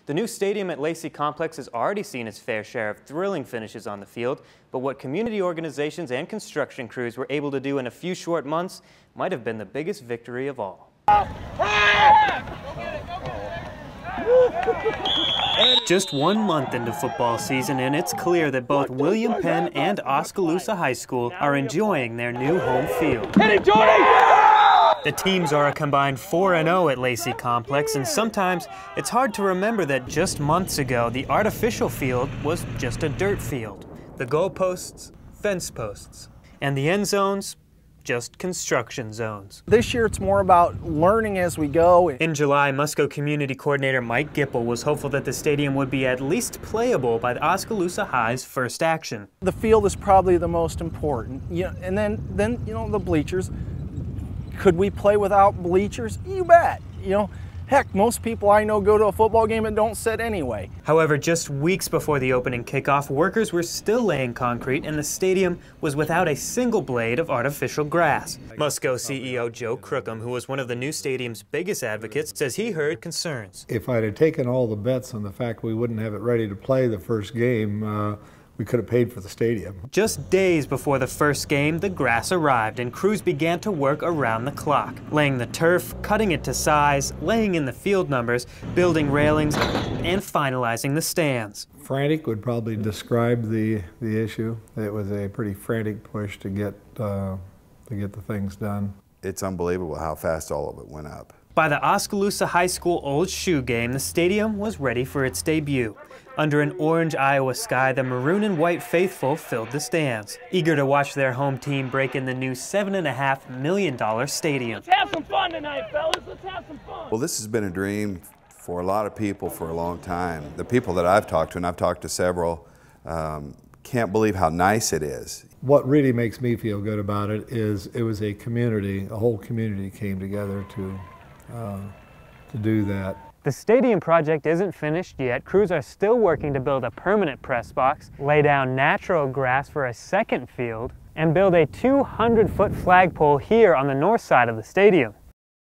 The new stadium at Lacey Complex has already seen its fair share of thrilling finishes on the field, but what community organizations and construction crews were able to do in a few short months might have been the biggest victory of all. Just 1 month into football season, and it's clear that both William Penn and Oskaloosa High School are enjoying their new home field. The teams are a combined 4-0 at Lacey Complex, and sometimes it's hard to remember that just months ago, the artificial field was just a dirt field. The goalposts, fence posts, and the end zones, just construction zones. This year it's more about learning as we go. In July, Musco Community Coordinator Mike Gipple was hopeful that the stadium would be at least playable by the Oskaloosa High's first action. The field is probably the most important, and then the bleachers. Could we play without bleachers? You bet. Heck, most people I know go to a football game and don't sit anyway. However, just weeks before the opening kickoff, workers were still laying concrete and the stadium was without a single blade of artificial grass. Musco CEO Joe Crookham, who was one of the new stadium's biggest advocates, says he heard concerns. If I'd have taken all the bets on the fact we wouldn't have it ready to play the first game, we could have paid for the stadium. Just days before the first game, the grass arrived and crews began to work around the clock, laying the turf, cutting it to size, laying in the field numbers, building railings, and finalizing the stands. Frantic would probably describe the issue. It was a pretty frantic push to get the things done. It's unbelievable how fast all of it went up. By the Oskaloosa High School Old Shoe game, the stadium was ready for its debut. Under an orange Iowa sky, the maroon and white faithful filled the stands, eager to watch their home team break in the new $7.5 million stadium. Let's have some fun tonight, fellas. Let's have some fun. Well, this has been a dream for a lot of people for a long time. The people that I've talked to, and I've talked to several, can't believe how nice it is. What really makes me feel good about it is it was a community, a whole community came together to do that. The stadium project isn't finished yet. Crews are still working to build a permanent press box, lay down natural grass for a second field, and build a 200-foot flagpole here on the north side of the stadium.